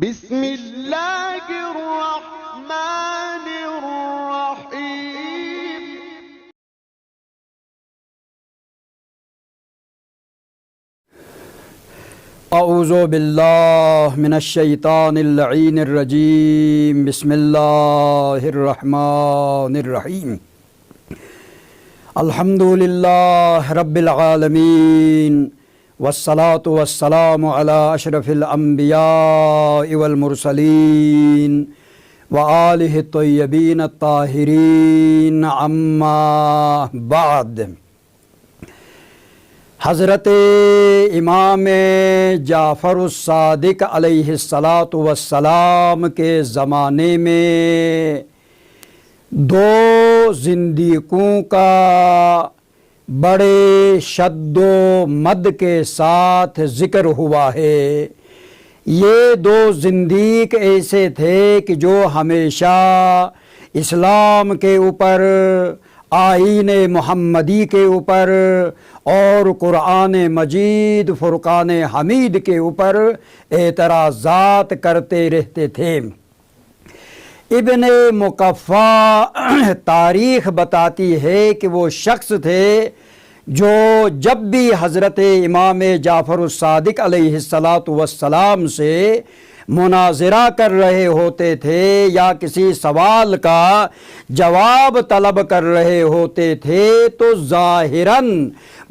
بسم اللہ الرحمن الرحیم۔ اعوذ باللہ من الشیطان اللعین الرجیم، بسم اللہ الرحمن الرحیم۔ الحمدللہ رب العالمین، والصلاة والسلام علی اشرف الانبیاء والمرسلین وآلہ الطیبین الطاہرین، اما بعد۔ حضرت امام جعفر الصادق علیہ السلام کے زمانے میں دو زندیقوں کا بڑے شد و مد کے ساتھ ذکر ہوا ہے۔ یہ دو زندیق ایسے تھے کہ جو ہمیشہ اسلام کے اوپر، آئین محمدی کے اوپر اور قرآن مجید فرقان حمید کے اوپر اعتراضات کرتے رہتے تھے۔ ابن مقفع تاریخ بتاتی ہے کہ وہ شخص تھے جو جب بھی حضرت امام جعفر الصادق علیہ السلام سے مناظرہ کر رہے ہوتے تھے یا کسی سوال کا جواب طلب کر رہے ہوتے تھے تو ظاہراً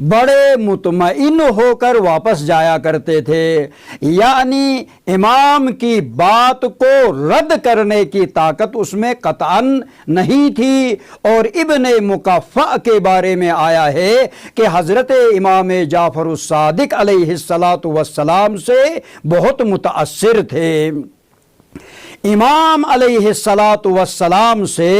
بڑے مطمئن ہو کر واپس جایا کرتے تھے، یعنی امام کی بات کو رد کرنے کی طاقت اس میں قطعاً نہیں تھی۔ اور ابن مقفع کے بارے میں آیا ہے کہ حضرت امام جعفر الصادق علیہ السلام سے بہت متاثر تھے۔ امام علیہ السلام سے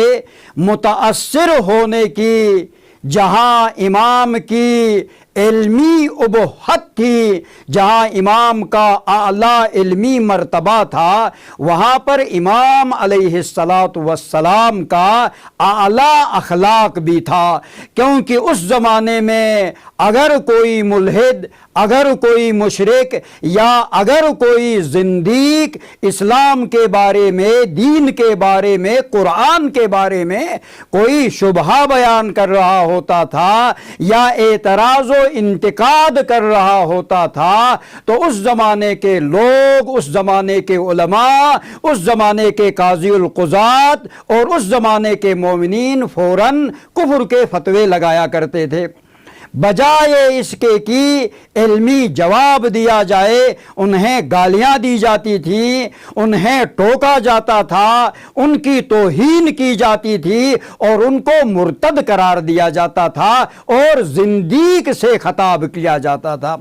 متاثر ہونے کی جہاں امام کی علمی ابہت تھی، جہاں امام کا اعلیٰ علمی مرتبہ تھا، وہاں پر امام علیہ السلام کا اعلیٰ اخلاق بھی تھا، کیونکہ اس زمانے میں اگر کوئی ملحد، اگر کوئی مشرک یا اگر کوئی زندیق اسلام کے بارے میں، دین کے بارے میں، قرآن کے بارے میں کوئی شبہہ بیان کر رہا ہوتا تھا یا اعتراض و انتقاد کر رہا ہوتا تھا تو اس زمانے کے لوگ، اس زمانے کے علماء، اس زمانے کے قاضی القضات اور اس زمانے کے مومنین فوراً کفر کے فتوے لگایا کرتے تھے۔ بجائے اس کے کہ علمی جواب دیا جائے، انہیں گالیاں دی جاتی تھیں، انہیں ٹوکا جاتا تھا، ان کی توہین کی جاتی تھی اور ان کو مرتد قرار دیا جاتا تھا اور زندیق سے خطاب کیا جاتا تھا۔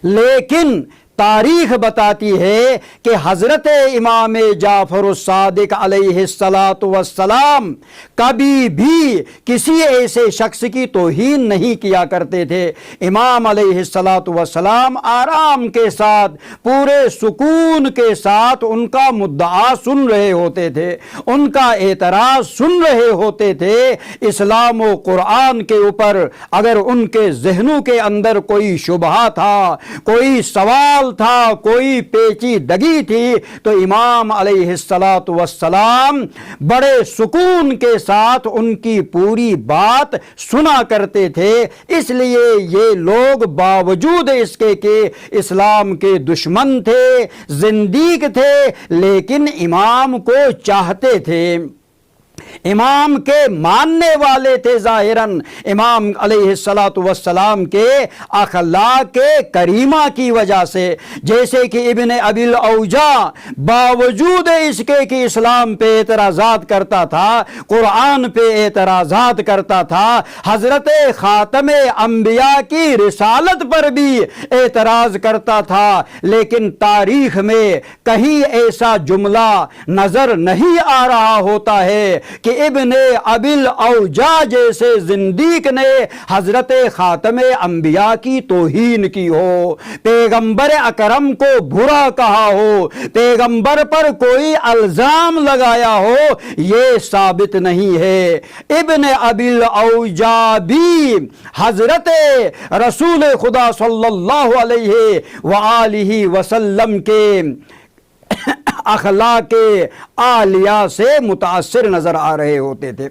لیکن تاریخ بتاتی ہے کہ حضرت امام جعفر الصادق علیہ السلام کبھی بھی کسی ایسے شخص کی توہین نہیں کیا کرتے تھے۔ امام علیہ السلام آرام کے ساتھ، پورے سکون کے ساتھ ان کا مدعا سن رہے ہوتے تھے، ان کا اعتراض سن رہے ہوتے تھے۔ اسلام و قرآن کے اوپر اگر ان کے ذہنوں کے اندر کوئی شبہہ تھا، کوئی سوال تھا، کوئی پیچیدگی تھی تو امام علیہ السلام بڑے سکون کے ساتھ ان کی پوری بات سنا کرتے تھے۔ اس لیے یہ لوگ باوجود اس کے کہ اسلام کے دشمن تھے، زندیق تھے، لیکن امام کو چاہتے تھے، امام کے ماننے والے تھے۔ ظاہراً امام علیہ السلام کے اخلاق کریمہ کی وجہ سے، جیسے کہ ابن ابی الاوجاع باوجود اس کے کہ اسلام پہ اعتراضات کرتا تھا، قرآن پہ اعتراضات کرتا تھا، حضرت خاتم انبیاء کی رسالت پر بھی اعتراض کرتا تھا، لیکن تاریخ میں کہیں ایسا جملہ نظر نہیں آ رہا ہوتا ہے کہ ابن ابی الاوجاع جیسے زندیق نے حضرت خاتم انبیاء کی توہین کی ہو، پیغمبر اکرم کو برا کہا ہو، پیغمبر پر کوئی الزام لگایا ہو، یہ ثابت نہیں ہے۔ ابن ابی الاوجاع بھی حضرت رسول خدا صلی اللہ علیہ وآلہ وسلم کے اخلاق عالیہ سے متاثر نظر آ رہے ہوتے تھے۔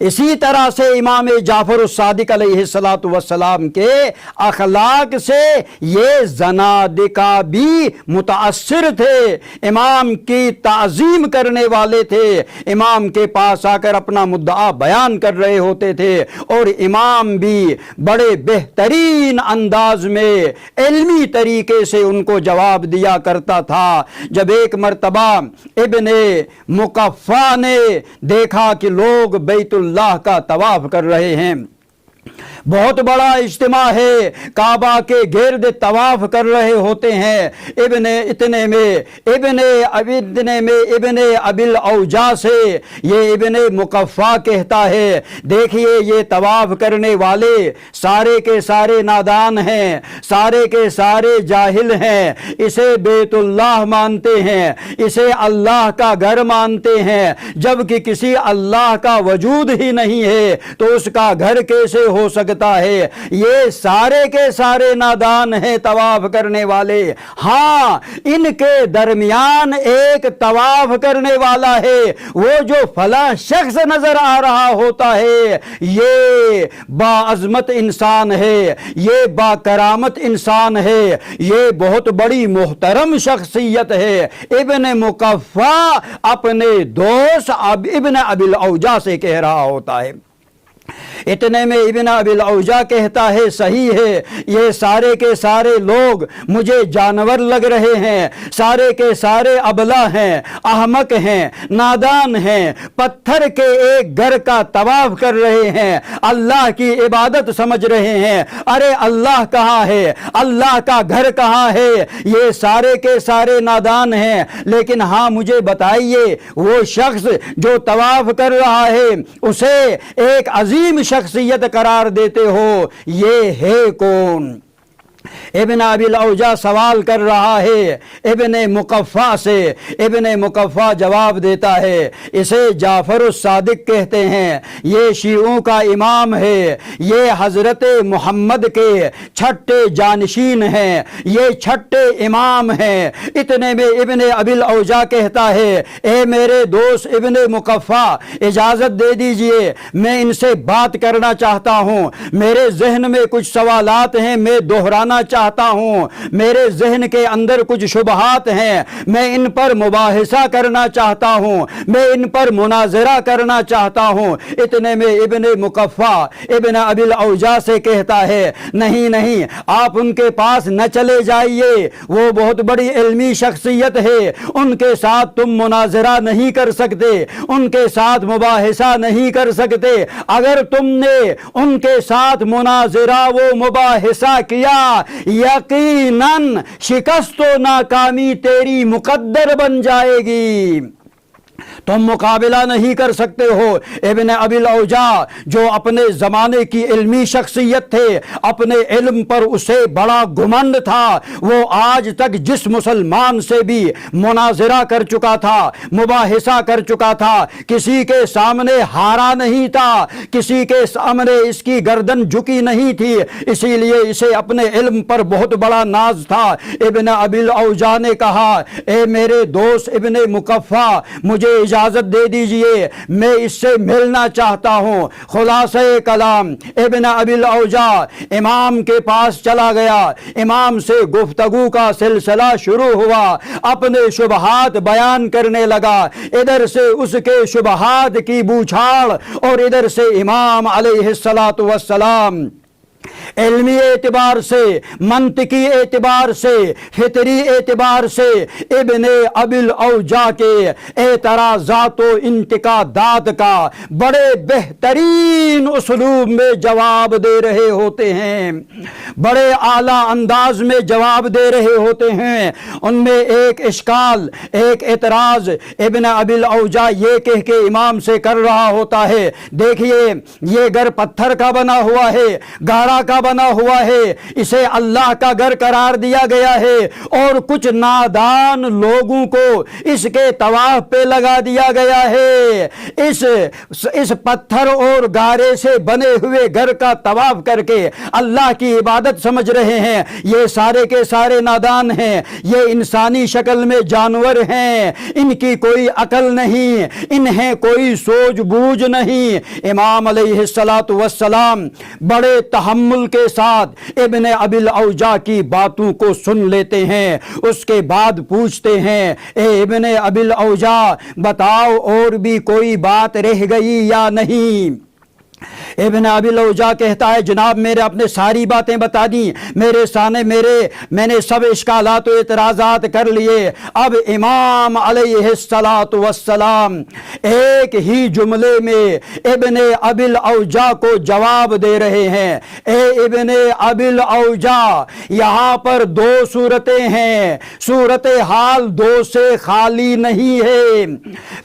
اسی طرح سے امام جعفر الصادق علیہ الصلاۃ والسلام کے اخلاق سے یہ زنادقہ بھی متاثر تھے، امام کی تعظیم کرنے والے تھے، امام کے پاس آ کر اپنا مدعا بیان کر رہے ہوتے تھے، اور امام بھی بڑے بہترین انداز میں علمی طریقے سے ان کو جواب دیا کرتا تھا۔ جب ایک مرتبہ ابن مقفع نے دیکھا کہ لوگ بیت اللہ کا طواف کر رہے ہیں، بہت بڑا اجتماع ہے، کعبہ کے گرد طواف کر رہے ہوتے ہیں، ابن ابل اوجا سے یہ ابن مقفع کہتا ہے، دیکھیے یہ طواف کرنے والے سارے کے سارے نادان ہیں، سارے کے سارے جاہل ہیں، اسے بیت اللہ مانتے ہیں، اسے اللہ کا گھر مانتے ہیں، جبکہ کسی اللہ کا وجود ہی نہیں ہے تو اس کا گھر کیسے ہو سکتا ہے؟ یہ سارے کے سارے نادان ہیں طواف کرنے والے۔ ہاں، ان کے درمیان ایک طواف کرنے والا ہے، وہ جو فلاں شخص نظر آ رہا ہوتا ہے یہ باعظمت انسان ہے، یہ با کرامت انسان ہے، یہ بہت بڑی محترم شخصیت ہے۔ ابن مقفع اپنے دوست ابن ابل اوجا سے کہہ رہا ہوتا ہے۔ اتنے میں ابن ابل اوجا کہتا ہے، صحیح ہے، یہ سارے کے سارے لوگ مجھے جانور لگ رہے ہیں، سارے کے سارے ابلہ ہیں، احمق ہیں، نادان ہیں، پتھر کے ایک گھر کا طواف کر رہے ہیں، اللہ کی عبادت سمجھ رہے ہیں۔ ارے اللہ کہاں ہے؟ اللہ کا گھر کہاں ہے؟ یہ سارے کے سارے نادان ہیں، لیکن ہاں مجھے بتائیے وہ شخص جو طواف کر رہا ہے اسے ایک عظیم شخصیت قرار دیتے ہو، یہ ہے کون؟ ابن ابل اوجا سوال کر رہا ہے ابن مقفع سے۔ ابن مقفع جواب دیتا ہے، اسے جعفر الصادق کہتے ہیں، یہ شیعوں کا امام ہے، یہ حضرت محمد کے چھٹے جانشین ہیں، یہ چھٹے امام ہیں۔ اتنے میں ابن ابل اوجا کہتا ہے، اے میرے دوست ابن مقفع، اجازت دے دیجئے، میں ان سے بات کرنا چاہتا ہوں، میرے ذہن میں کچھ سوالات ہیں، میں دہرانا چاہتا ہوں، میرے ذہن کے اندر کچھ شبہات ہیں، میں ان پر مباحثہ کرنا چاہتا ہوں، میں ان پر مناظرہ کرنا چاہتا ہوں۔ اتنے میں ابن مقفع ابن ابل اوجا سے کہتا ہے، نہیں نہیں، آپ ان کے پاس نہ چلے جائیے، وہ بہت بڑی علمی شخصیت ہے، ان کے ساتھ تم مناظرہ نہیں کر سکتے، ان کے ساتھ مباحثہ نہیں کر سکتے، اگر تم نے ان کے ساتھ مناظرہ و مباحثہ کیا یقیناً شکست و ناکامی تیری مقدر بن جائے گی، تم مقابلہ نہیں کر سکتے ہو۔ ابن ابل اوجا جو اپنے زمانے کی علمی شخصیت تھے، اپنے علم پر اسے بڑا گمنڈ تھا، وہ آج تک جس مسلمان سے بھی مناظرہ کر چکا تھا، مباحثہ کر چکا تھا، کسی کے سامنے ہارا نہیں تھا، کسی کے سامنے اس کی گردن جھکی نہیں تھی، اسی لیے اسے اپنے علم پر بہت بڑا ناز تھا۔ ابن ابل اوجا نے کہا، اے میرے دوست ابن مقفع، مجھے اجازت دے دیجئے، میں اس سے ملنا چاہتا ہوں۔ خلاصہ کلام، ابن ابل اوجا امام کے پاس چلا گیا، امام سے گفتگو کا سلسلہ شروع ہوا، اپنے شبہات بیان کرنے لگا، ادھر سے اس کے شبہات کی بوچھاڑ اور ادھر سے امام علیہ الصلاۃ والسلام علمی اعتبار سے، منطقی اعتبار سے، فطری اعتبار سے ابن ابل اوجا کے اعتراضات و انتقادات کا بڑے بہترین اسلوب میں جواب دے رہے ہوتے ہیں، بڑے اعلیٰ انداز میں جواب دے رہے ہوتے ہیں۔ ان میں ایک اشکال، ایک اعتراض ابن ابل اوجا یہ کہہ کے امام سے کر رہا ہوتا ہے، دیکھیے یہ گھر پتھر کا بنا ہوا ہے، گہرا کا بنا ہوا ہے، اسے اللہ کا گھر قرار دیا گیا ہے، اور کچھ نادان لوگوں کو اس کے طواف پہ لگا دیا گیا ہے۔ اس پتھر اور گارے سے بنے ہوئے گھر کا طواف کر کے اللہ کی عبادت سمجھ رہے ہیں۔ یہ سارے کے سارے نادان ہیں، یہ انسانی شکل میں جانور ہیں، ان کی کوئی عقل نہیں، انہیں کوئی سوجھ بوجھ نہیں۔ امام علیہ السلام بڑے تحمل کے ساتھ ابن ابی الاوجاع کی باتوں کو سن لیتے ہیں، اس کے بعد پوچھتے ہیں، اے ابن ابی الاوجاع بتاؤ اور بھی کوئی بات رہ گئی یا نہیں؟ ابن ابی الاوجاع کہتا ہے جناب میرے اپنے ساری باتیں بتا دی، میرے سامنے میں نے سب اشکالات و اعتراضات کر لیے۔ اب امام علیہ السلام ایک ہی جملے میں ابن ابی الاوجاع کو جواب دے رہے ہیں۔ اے ابن ابی الاوجاع، یہاں پر دو صورتیں ہیں، صورتحال دو سے خالی نہیں ہے۔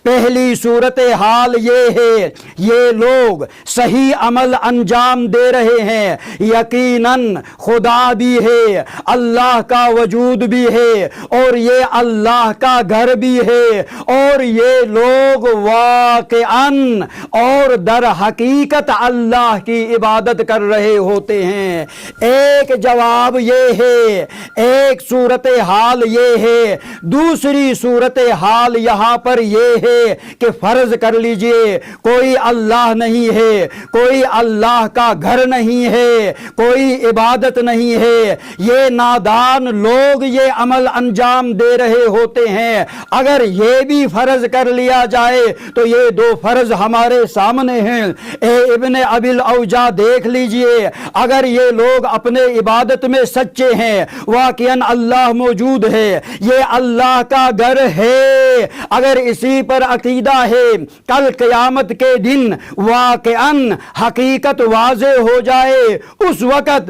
پہلی صورتحال یہ ہے، یہ لوگ صحیح عمل انجام دے رہے ہیں، یقیناً خدا بھی ہے، اللہ کا وجود بھی ہے، اور یہ اللہ کا گھر بھی ہے، اور یہ لوگ واقعاً اور در حقیقت اللہ کی عبادت کر رہے ہوتے ہیں۔ ایک جواب یہ ہے، ایک صورتحال یہ ہے۔ دوسری صورتحال یہاں پر یہ ہے کہ فرض کر لیجئے کوئی اللہ نہیں ہے، کوئی اللہ کا گھر نہیں ہے، کوئی عبادت نہیں ہے، یہ نادان لوگ یہ عمل انجام دے رہے ہوتے ہیں۔ اگر یہ بھی فرض کر لیا جائے تو یہ دو فرض ہمارے سامنے ہیں۔ اے ابن ابی الاوجاع دیکھ لیجئے، اگر یہ لوگ اپنے عبادت میں سچے ہیں، واقعاً اللہ موجود ہے، یہ اللہ کا گھر ہے، اگر اسی پر عقیدہ ہے، کل قیامت کے دن واقعاً حقیقت واضح ہو جائے، اس وقت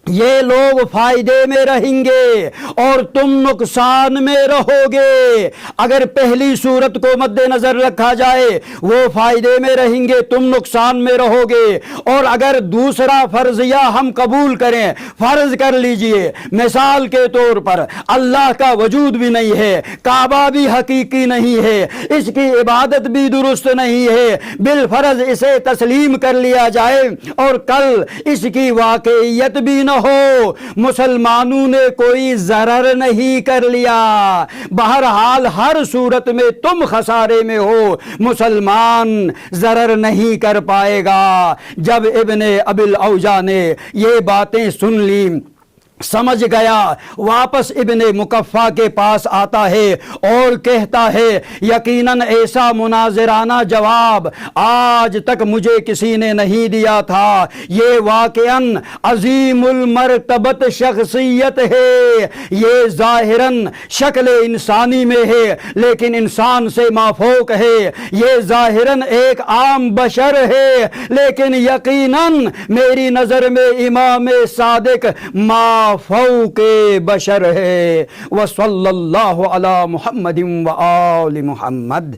یہ لوگ فائدے میں رہیں گے اور تم نقصان میں رہو گے۔ اگر پہلی صورت کو مد نظر رکھا جائے وہ فائدے میں رہیں گے، تم نقصان میں رہو گے، اور اگر دوسرا فرضیہ ہم قبول کریں، فرض کر لیجئے مثال کے طور پر اللہ کا وجود بھی نہیں ہے، کعبہ بھی حقیقی نہیں ہے، اس کی عبادت بھی درست نہیں ہے، بالفرض اسے تسلیم کر لیا جائے اور کل اس کی واقعیت بھی نہ ہو، مسلمانوں نے کوئی ضرر نہیں کر لیا۔ بہرحال ہر صورت میں تم خسارے میں ہو، مسلمان ضرر نہیں کر پائے گا۔ جب ابن ابی الاوجاع نے یہ باتیں سن لی، سمجھ گیا، واپس ابن مکفع کے پاس آتا ہے اور کہتا ہے یقیناً ایسا مناظرانہ جواب آج تک مجھے کسی نے نہیں دیا تھا، یہ واقعاً عظیم المرتبت شخصیت ہے، یہ ظاہراً شکل انسانی میں ہے لیکن انسان سے مافوق ہے، یہ ظاہراً ایک عام بشر ہے لیکن یقیناً میری نظر میں امام صادق فوق بشر ہے۔ وصلی اللہ علی محمد و آل محمد۔